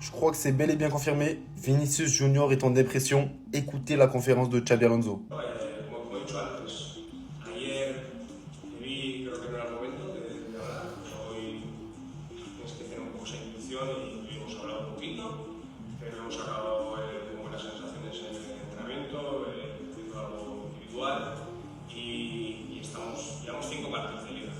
Je crois que c'est bel et bien confirmé. Vinicius Junior est en dépression. Écoutez la conférence de Xabi Alonso. Como he dicho antes, ayer te vi, creo que no era el momento de hablar, pero hoy tienes que tener un poco esa intuición y hemos hablado un poquito, pero hemos sacado con buenas sensaciones en el entrenamiento, haciendo algo individual y llevamos 5 partidos de liga.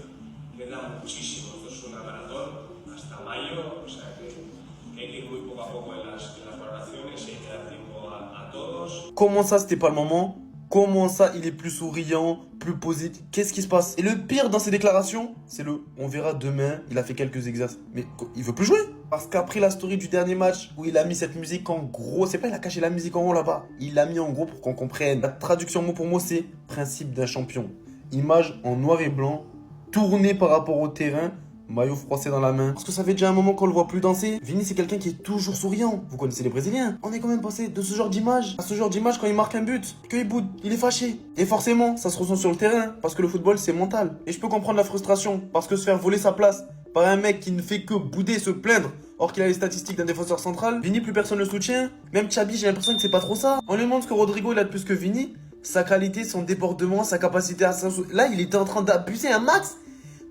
Queda muchísimo, esto es una maratón hasta mayo, o sea que hay que ir muy poco a poco en las valoraciones y hay que dar tiempo a todos. Comment ça, c'était pas le moment? Comment ça, il est plus souriant, plus positif? Qu'est-ce qui se passe? Et le pire dans ses déclarations, c'est le on verra demain, il a fait quelques exercices. Mais il veut plus jouer. Parce qu'après la story du dernier match où il a mis cette musique en gros, c'est pas il a caché la musique en haut là-bas. Il l'a mis en gros pour qu'on comprenne. La traduction mot pour mot, c'est principe d'un champion. Image en noir et blanc, tournée par rapport au terrain. Maillot froissé dans la main. Parce que ça fait déjà un moment qu'on le voit plus danser. Vini, c'est quelqu'un qui est toujours souriant. Vous connaissez les Brésiliens. On est quand même passé de ce genre d'image à ce genre d'image quand il marque un but. Et qu'il boude. Il est fâché. Et forcément, ça se ressent sur le terrain. Parce que le football, c'est mental. Et je peux comprendre la frustration. Parce que se faire voler sa place par un mec qui ne fait que bouder, se plaindre, or qu'il a les statistiques d'un défenseur central. Vini, plus personne ne le soutient. Même Xabi, j'ai l'impression que c'est pas trop ça. On lui demande ce que Rodrigo il a de plus que Vini. Sa qualité, son débordement, sa capacité à là, il était en train d'abuser un max.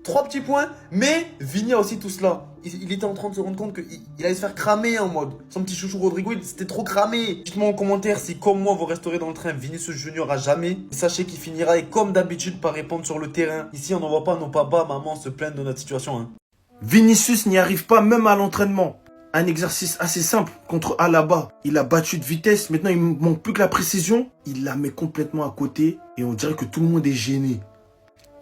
3 petits points, mais Vini a aussi tout cela. Il était en train de se rendre compte qu'il allait se faire cramer en mode. Son petit chouchou Rodrigo, c'était trop cramé. Dites-moi en commentaire si, comme moi, vous resterez dans le train Vinicius Junior à jamais. Et sachez qu'il finira, et comme d'habitude, par répondre sur le terrain. Ici, on n'envoie pas nos papas, maman se plaindre de notre situation. Hein. Vinicius n'y arrive pas même à l'entraînement. Un exercice assez simple contre Alaba. Il a battu de vitesse, maintenant il ne manque plus que la précision. Il la met complètement à côté et on dirait que tout le monde est gêné.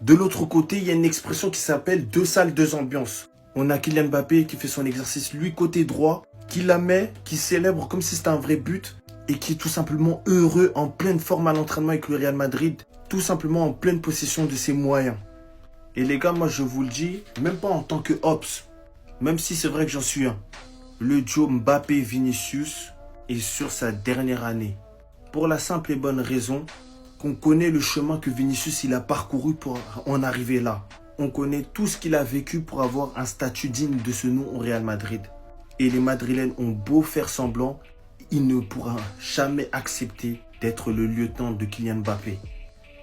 De l'autre côté, il y a une expression qui s'appelle 2 salles, 2 ambiances. On a Kylian Mbappé qui fait son exercice, lui, côté droit, qui la met, qui célèbre comme si c'était un vrai but et qui est tout simplement heureux, en pleine forme à l'entraînement avec le Real Madrid, tout simplement en pleine possession de ses moyens. Et les gars, moi je vous le dis, même pas en tant que Ops, même si c'est vrai que j'en suis un, le duo Mbappé-Vinicius est sur sa dernière année. Pour la simple et bonne raison qu'on connaît le chemin que Vinicius il a parcouru pour en arriver là. On connaît tout ce qu'il a vécu pour avoir un statut digne de ce nom au Real Madrid. Et les Madrilènes ont beau faire semblant, il ne pourra jamais accepter d'être le lieutenant de Kylian Mbappé.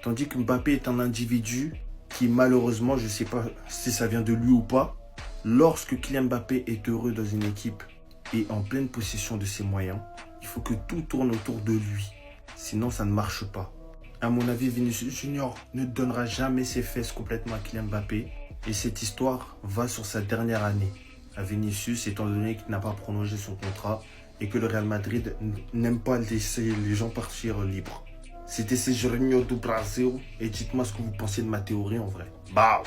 Tandis que Mbappé est un individu qui malheureusement, je ne sais pas si ça vient de lui ou pas, lorsque Kylian Mbappé est heureux dans une équipe et en pleine possession de ses moyens, il faut que tout tourne autour de lui. Sinon, ça ne marche pas. À mon avis, Vinicius Junior ne donnera jamais ses fesses complètement à Kylian Mbappé. Et cette histoire va sur sa dernière année à Vinicius, étant donné qu'il n'a pas prolongé son contrat et que le Real Madrid n'aime pas laisser les gens partir libres. C'était Serginho do Brasil et dites-moi ce que vous pensez de ma théorie en vrai. Bah.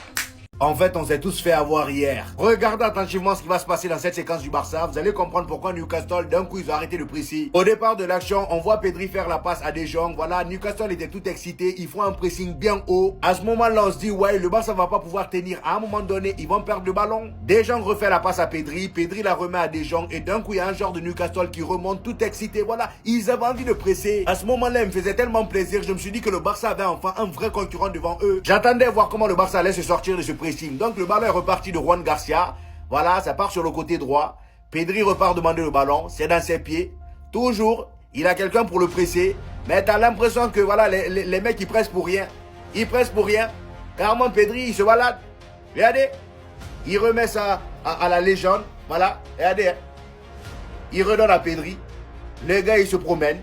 En fait, on s'est tous fait avoir hier. Regardez attentivement ce qui va se passer dans cette séquence du Barça. Vous allez comprendre pourquoi Newcastle, d'un coup, ils ont arrêté le pressing. Au départ de l'action, on voit Pedri faire la passe à De Jong. Voilà, Newcastle était tout excité. Ils font un pressing bien haut. À ce moment-là, on se dit, ouais, le Barça va pas pouvoir tenir. À un moment donné, ils vont perdre le ballon. De Jong refait la passe à Pedri. Pedri la remet à De Jong. Et d'un coup, il y a un joueur de Newcastle qui remonte tout excité. Voilà, ils avaient envie de presser. À ce moment-là, il me faisait tellement plaisir. Je me suis dit que le Barça avait enfin un vrai concurrent devant eux. J'attendais voir comment le Barça allait se sortir de ce pressing. Donc le ballon est reparti de Juan Garcia. Voilà, ça part sur le côté droit. Pedri repart demander le ballon. C'est dans ses pieds. Toujours, il a quelqu'un pour le presser. Mais t'as l'impression que voilà, les mecs ils pressent pour rien. Ils pressent pour rien. Carrément Pedri il se balade. Regardez. Il remet ça à la légende. Voilà. Regardez. Il redonne à Pedri. Le gars il se promène.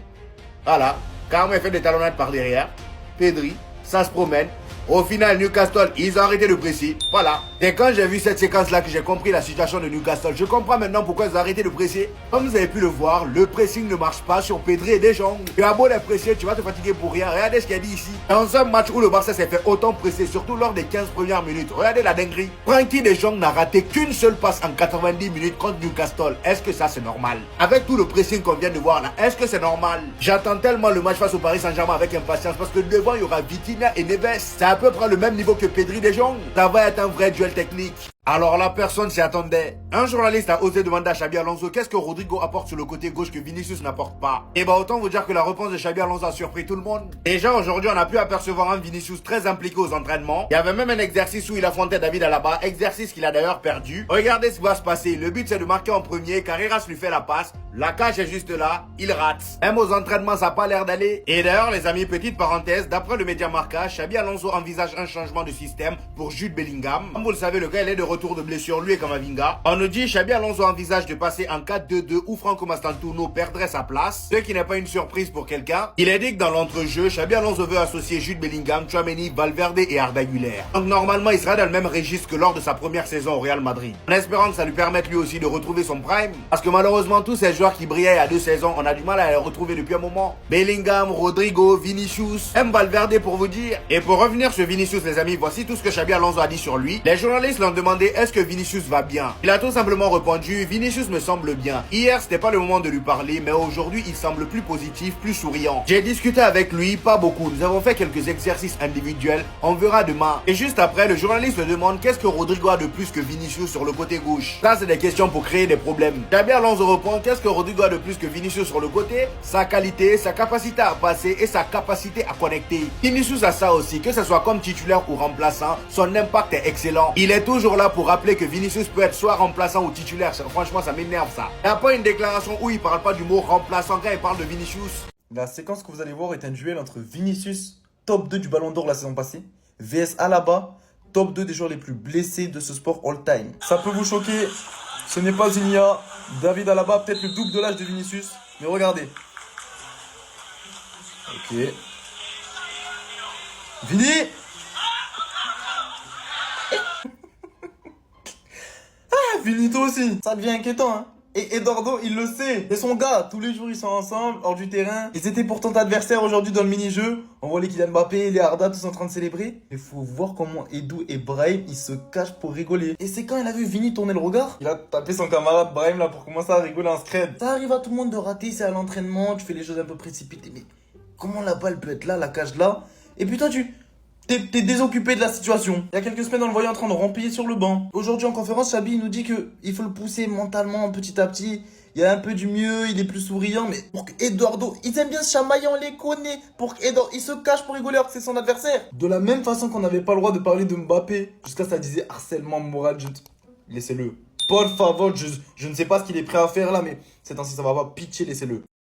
Voilà. Carrément il fait des talonnades par derrière. Pedri, ça se promène. Au final, Newcastle, ils ont arrêté de presser. Voilà. Et quand j'ai vu cette séquence-là que j'ai compris la situation de Newcastle, je comprends maintenant pourquoi ils ont arrêté de presser. Comme vous avez pu le voir, le pressing ne marche pas sur Pedri et De Jong. Tu as beau les presser, tu vas te fatiguer pour rien. Regardez ce qu'il a dit ici. Dans un match où le Barça s'est fait autant presser, surtout lors des 15 premières minutes, regardez la dinguerie. Frankie De Jong n'a raté qu'une seule passe en 90 minutes contre Newcastle. Est-ce que ça c'est normal? Avec tout le pressing qu'on vient de voir là, est-ce que c'est normal? J'attends tellement le match face au Paris Saint-Germain avec impatience parce que devant il y aura Vitinha et Neves. C'est à peu près le même niveau que Pedri De Jong. Ça va être un vrai duel technique. Alors la personne s'y attendait. Un journaliste a osé demander à Xabi Alonso qu'est-ce que Rodrigo apporte sur le côté gauche que Vinicius n'apporte pas. Et bah autant vous dire que la réponse de Xabi Alonso a surpris tout le monde. Déjà aujourd'hui on a pu apercevoir un Vinicius très impliqué aux entraînements. Il y avait même un exercice où il affrontait David Alaba, exercice qu'il a d'ailleurs perdu. Regardez ce qui va se passer, le but c'est de marquer en premier, Carreras lui fait la passe, la cage est juste là, il rate. Même aux entraînements ça n'a pas l'air d'aller. Et d'ailleurs les amis, petite parenthèse, d'après le média Marca, Xabi Alonso envisage un changement de système pour Jude Bellingham. Comme vous le savez, le gars il est de retour de blessure, lui et Kamavinga. On nous dit Xabi Alonso envisage de passer en 4-2-2 où Franco Mastantuono perdrait sa place, ce qui n'est pas une surprise pour quelqu'un. Il est dit que dans l'entrejeu, Xabi Alonso veut associer Jude Bellingham, Tchouaméni, Valverde et Arda Güler. Donc normalement il sera dans le même registre que lors de sa première saison au Real Madrid. En espérant que ça lui permette lui aussi de retrouver son prime, parce que malheureusement tous ces joueurs qui brillaient il y a 2 saisons, on a du mal à les retrouver depuis un moment. Bellingham, Rodrigo, Vinicius, même Valverde pour vous dire. Et pour revenir sur Vinicius les amis, voici tout ce que Xabi Alonso a dit sur lui. Les journalistes l'ont demandé est-ce que Vinicius va bien. Il a tout simplement répondu Vinicius me semble bien. Hier c'était pas le moment de lui parler, mais aujourd'hui il semble plus positif, plus souriant. J'ai discuté avec lui, pas beaucoup. Nous avons fait quelques exercices individuels. On verra demain. Et juste après, le journaliste le demande qu'est-ce que Rodrigo a de plus que Vinicius sur le côté gauche. Ça c'est des questions pour créer des problèmes. Xabi Alonso répond qu'est-ce que Rodrigo a de plus que Vinicius sur le côté? Sa qualité, sa capacité à passer et sa capacité à connecter. Vinicius a ça aussi, que ce soit comme titulaire ou remplaçant, son impact est excellent. Il est toujours là pour rappeler que Vinicius peut être soit remplaçant ou titulaire. Franchement ça m'énerve ça. Il n'y a pas une déclaration où il parle pas du mot remplaçant quand il parle de Vinicius. La séquence que vous allez voir est un duel entre Vinicius, top 2 du Ballon d'Or la saison passée, vs Alaba, top 2 des joueurs les plus blessés de ce sport all-time. Ça peut vous choquer, ce n'est pas une IA. David Alaba, peut-être le double de l'âge de Vinicius, mais regardez. Ok. Vini. Ah, Vini toi aussi. Ça devient inquiétant, hein. Et Eduardo, il le sait. C'est son gars. Tous les jours, ils sont ensemble, hors du terrain. Ils étaient pourtant adversaires aujourd'hui dans le mini-jeu. On voit les Kylian Mbappé, les Arda, tous en train de célébrer. Il faut voir comment Edu et Brahim, ils se cachent pour rigoler. Et c'est quand il a vu Vini tourner le regard, il a tapé son camarade Brahim là pour commencer à rigoler en scred. Ça arrive à tout le monde de rater, c'est à l'entraînement, tu fais les choses un peu précipitées. Mais comment la balle peut être là, la cage là? Et puis toi, T'es désoccupé de la situation. Il y a quelques semaines, on le voyait en train de remplir sur le banc. Aujourd'hui, en conférence, Xabi nous dit que il faut le pousser mentalement petit à petit. Il y a un peu du mieux, il est plus souriant. Mais pour que Eduardo, ils aiment bien se chamailler, on les connaît. Pour qu'Eduardo, il se cache pour rigoler alors que c'est son adversaire. De la même façon qu'on n'avait pas le droit de parler de Mbappé, jusqu'à ça disait harcèlement moral. Laissez-le. Por favor, je ne sais pas ce qu'il est prêt à faire là, mais c'est ainsi, ça va pas pitcher, laissez-le.